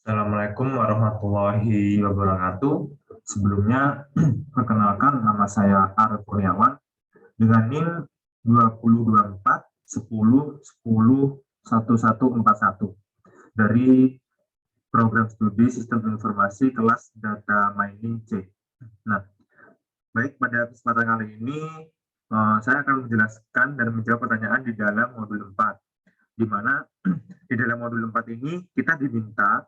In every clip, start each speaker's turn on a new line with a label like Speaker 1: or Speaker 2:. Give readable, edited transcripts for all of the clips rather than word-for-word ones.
Speaker 1: Assalamualaikum warahmatullahi wabarakatuh. Sebelumnya, perkenalkan nama saya Arif Kurniawan dengan NIM 2024 10 10 1141 dari program studi Sistem Informasi kelas Data Mining C. Nah, baik pada kesempatan kali ini saya akan menjelaskan dan menjawab pertanyaan di dalam modul 4, di mana di dalam modul 4 ini kita diminta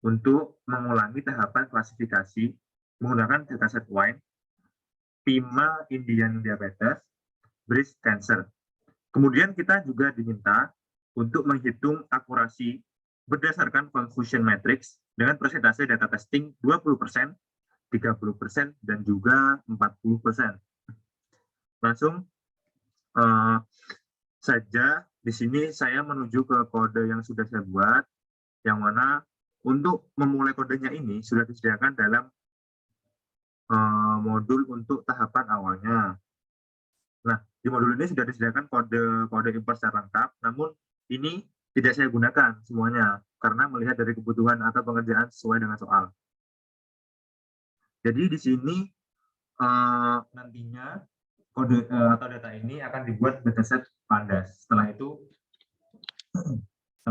Speaker 1: untuk mengulangi tahapan klasifikasi menggunakan dataset WINE, PIMA Indian Diabetes, Breast Cancer. Kemudian kita juga diminta untuk menghitung akurasi berdasarkan confusion matrix dengan persentase data testing 20%, 30%, dan juga 40%. Langsung saja di sini saya menuju ke kode yang sudah saya buat, yang mana untuk memulai kodenya ini sudah disediakan dalam modul untuk tahapan awalnya. Nah, di modul ini sudah disediakan kode import secara lengkap, namun ini tidak saya gunakan semuanya karena melihat dari kebutuhan atau pengerjaan sesuai dengan soal. Jadi di sini nantinya kode atau data ini akan dibuat dataset pandas. Setelah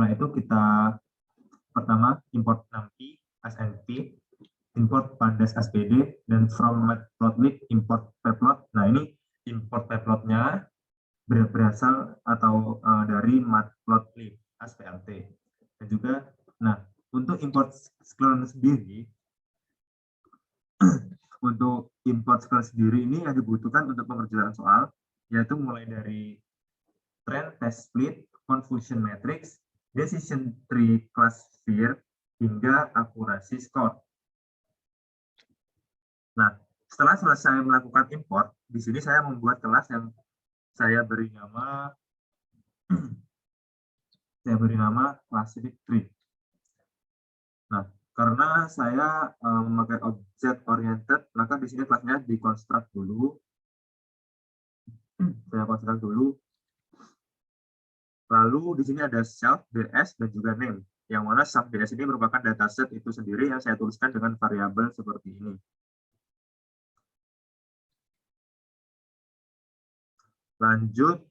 Speaker 1: itu kita pertama import NumPy, SNP, import pandas SPD, dan from matplotlib import pplot. Nah, ini import pplotnya berasal atau dari matplotlib ASPLT. Dan juga, nah, untuk import scikit sendiri, untuk import scikit sendiri ini yang dibutuhkan untuk pengerjaan soal, yaitu mulai dari trend, test split, confusion matrix, decision tree classifier, hingga akurasi score. Nah, setelah selesai melakukan import, di sini saya membuat kelas yang saya beri nama classified tree. Nah, karena saya memakai object oriented, maka di sini kelasnya dikonstruk dulu. Saya konstruk dulu. Lalu di sini ada self, ds, dan juga name. Yang mana self ds ini merupakan dataset itu sendiri yang saya tuliskan dengan variabel seperti ini. Lanjut,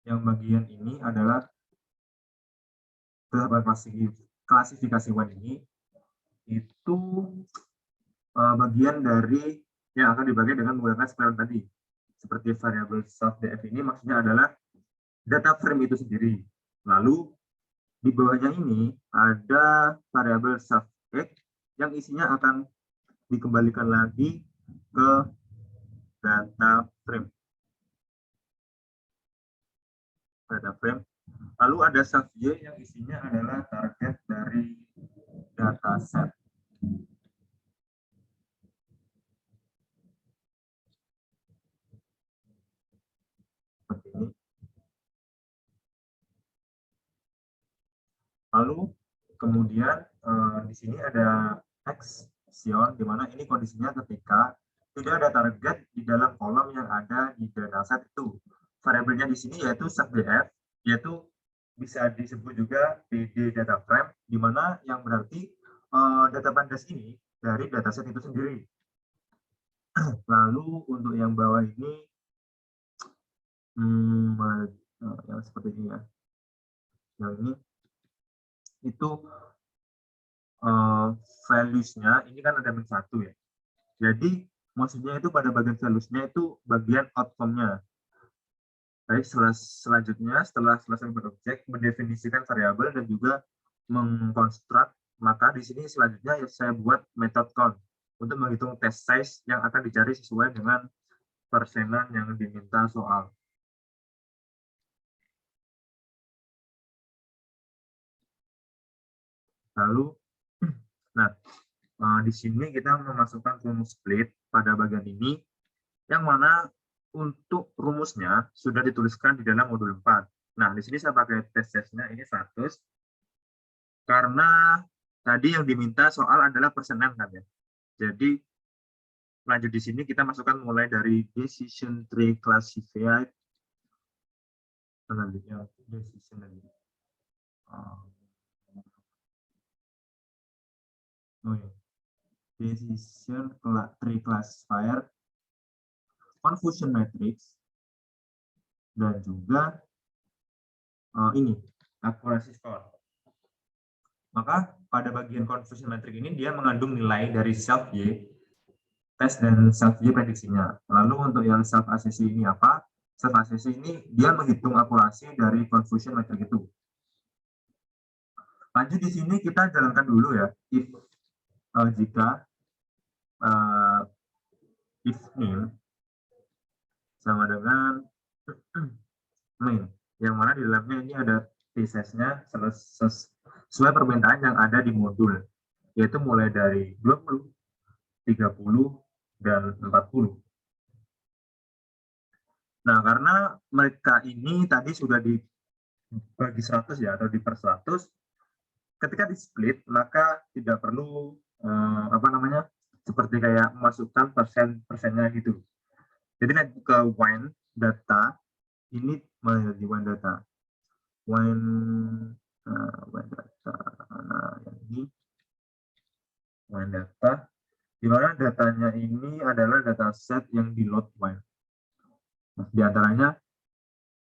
Speaker 1: yang bagian ini adalah tahapan klasifikasi WINE ini itu bagian dari yang akan dibagi dengan menggunakan square tadi. Seperti variabel self df ini maksudnya adalah data frame itu sendiri. Lalu di bawahnya ini ada variabel self x yang isinya akan dikembalikan lagi ke data frame. Lalu ada self y yang isinya adalah target dari dataset. Seperti ini. Lalu kemudian di sini ada action, di mana ini kondisinya ketika tidak ada target di dalam kolom yang ada di dataset itu. Variabelnya di sini yaitu subdf, yaitu bisa disebut juga PD data frame, di mana yang berarti data pandas ini dari dataset itu sendiri. Lalu untuk yang bawah ini yang seperti ini ya. Yang ini itu values-nya ini kan ada min 1 ya. Jadi maksudnya itu pada bagian values-nya itu bagian outcome-nya. Baik, selanjutnya setelah selesai berobjek, mendefinisikan variabel dan juga mengkonstruk, maka di sini selanjutnya saya buat method count untuk menghitung test size yang akan dicari sesuai dengan persenan yang diminta soal. Lalu, nah, di sini kita memasukkan rumus split pada bagian ini, yang mana untuk rumusnya sudah dituliskan di dalam modul 4. Nah, di sini saya pakai test case-nya ini 100, karena tadi yang diminta soal adalah persenan kan ya. Jadi, lanjut di sini kita masukkan mulai dari decision tree classified, selanjutnya decision Oh, ya. Decision tree classifier, confusion matrix, dan juga ini accuracy score. Maka pada bagian confusion matrix ini dia mengandung nilai dari self Y, tes dan self Y prediksinya. Lalu untuk yang self assessee ini apa? Self assessee ini dia menghitung akurasi dari confusion matrix itu. Lanjut di sini kita jalankan dulu ya. If jika if name sama dengan main, yang mana di dalamnya ini ada thesis-nya sesuai permintaan yang ada di modul, yaitu mulai dari 20, 30, dan 40. Nah, karena mereka ini tadi sudah dibagi 100 ya, atau di per 100, ketika di split, maka tidak perlu seperti kayak memasukkan persen-persennya gitu. Jadi nanti ke wine data, ini menjadi wine data. Wine data, nah ini wine data, di mana datanya ini adalah dataset yang di load wine. Nah, di antaranya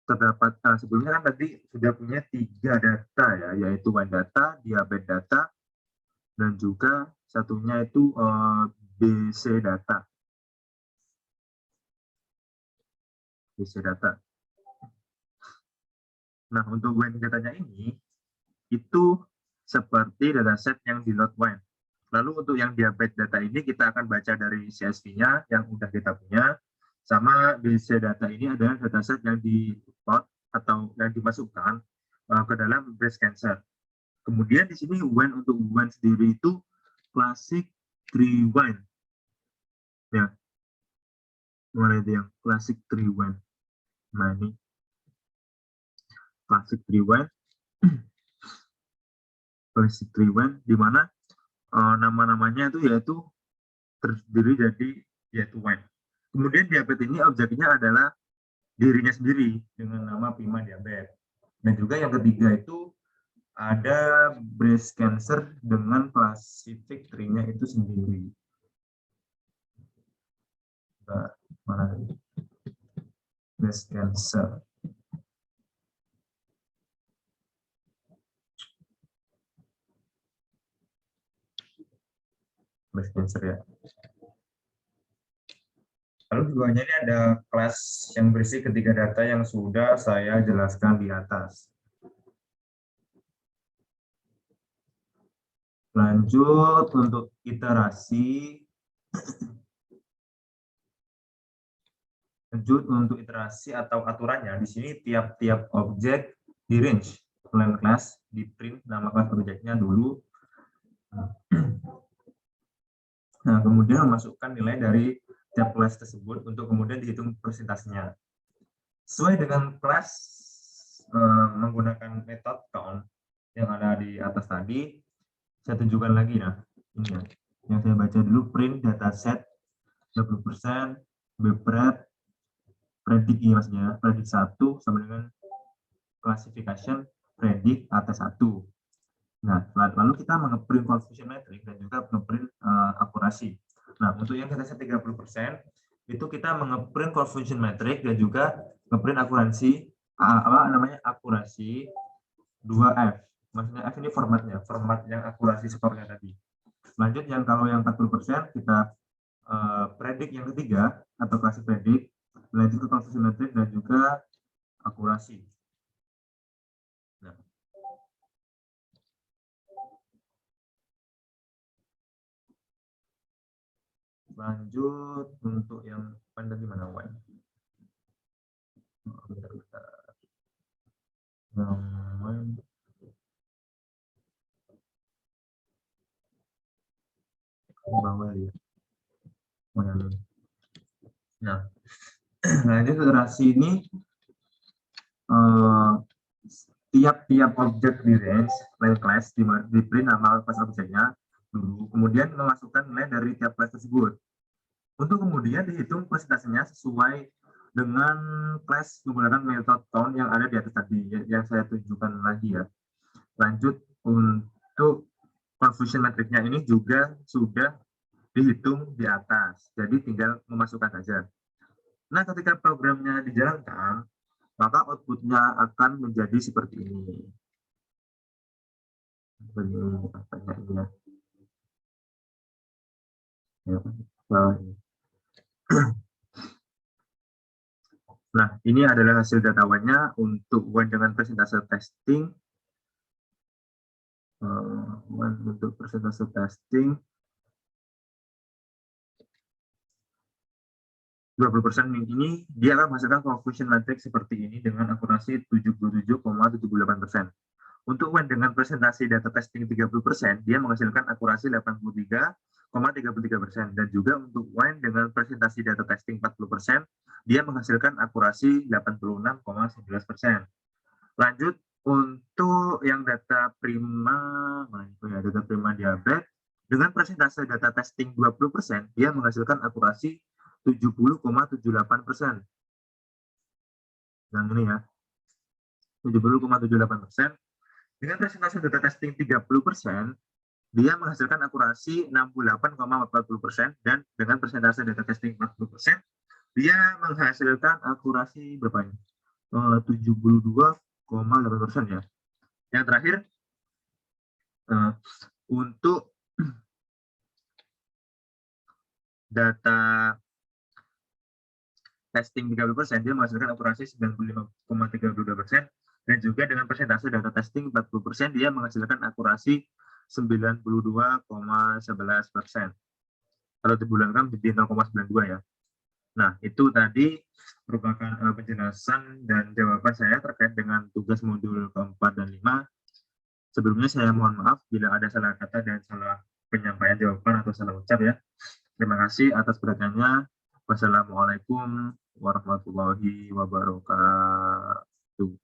Speaker 1: terdapat sebelumnya kan tadi sudah punya 3 data ya, yaitu wine data, diabetes data, dan juga satunya itu BC data. BC data. Nah, untuk wine datanya ini itu seperti dataset yang di load wine. Lalu untuk yang diabetes data ini kita akan baca dari CSV-nya yang udah kita punya, sama BC data ini adalah dataset yang di load atau yang dimasukkan ke dalam breast cancer. Kemudian di sini wine, untuk wine sendiri itu classic 3 wine. Ya. Mana itu yang classic 3 wine? Nah, ini classic 3 wine. Classic 3 wine di mana nama-namanya itu yaitu terdiri dari yaitu wine. Kemudian diabetes ini objeknya adalah dirinya sendiri dengan nama Pima diabetes. Dan juga yang ketiga itu ada breast cancer dengan classific tree-nya itu sendiri. Nah, mana ini? Breast cancer. Breast cancer ya. Lalu keduanya ini ada kelas yang berisi ketiga data yang sudah saya jelaskan di atas. Lanjut untuk iterasi. Lanjut untuk iterasi atau aturannya. Di sini tiap-tiap objek di range plan class, di print nama kelas objeknya dulu. Nah, kemudian memasukkan nilai dari tiap kelas tersebut untuk kemudian dihitung persentasenya. Sesuai dengan kelas menggunakan metode count yang ada di atas tadi, saya tunjukkan lagi ya. Ini ya. Yang saya baca dulu, print dataset 20%, bprep, predik ini maksudnya, predik 1 sama dengan classification predik atas 1. Nah, lalu kita mengeprint confusion matrix dan juga mengeprint akurasi. Nah, untuk yang dataset 30%, itu kita mengeprint confusion matrix dan juga ngeprint akurasi akurasi 2F. Maksudnya F ini formatnya, format yang akurasi skornya tadi. Lanjut yang kalau yang 40% kita predik yang ketiga atau klasi predik, lanjut ke confusion matrix dan juga akurasi. Nah. Lanjut untuk yang pandang di mana Wan? Bawah ya. Nah, lanjut iterasi ini tiap-tiap objek di range file class di print nama kelas objeknya dulu, kemudian memasukkan nilai dari tiap kelas tersebut untuk kemudian dihitung persentasenya sesuai dengan kelas menggunakan metode count yang ada di atas tadi yang saya tunjukkan lagi ya. Lanjut untuk confusion matrix-nya ini juga sudah dihitung di atas. Jadi tinggal memasukkan saja. Nah, ketika programnya dijalankan, maka output-nya akan menjadi seperti ini. Apanya ini ya? Nah, ini adalah hasil datawannya untuk one dengan persentase testing. Untuk persentase testing 20% ini dia akan menghasilkan confusion matrix seperti ini dengan akurasi 77,78%. Untuk when dengan presentasi data testing 30%, dia menghasilkan akurasi 83,33%. Dan juga untuk when dengan presentasi data testing 40%, dia menghasilkan akurasi 86,11%. Lanjut, untuk yang data prima, data prima diabetes, dengan presentase data testing 20%, dia menghasilkan akurasi 70,78%. Yang ini ya, 70,78%. Dengan presentase data testing 30%, dia menghasilkan akurasi 68,40%, dan dengan presentase data testing 40%, dia menghasilkan akurasi berapa ini? 72,8% ya. Yang terakhir, untuk data testing 30%, dia menghasilkan akurasi 95,32%, dan juga dengan persentase data testing 40%, dia menghasilkan akurasi 92,11%. Kalau dibulankan jadi 0,92 ya. Nah, itu tadi merupakan penjelasan dan jawaban saya terkait dengan tugas modul keempat dan 5. Sebelumnya saya mohon maaf bila ada salah kata dan salah penyampaian jawaban atau salah ucap ya. Terima kasih atas perhatiannya. Wassalamualaikum warahmatullahi wabarakatuh.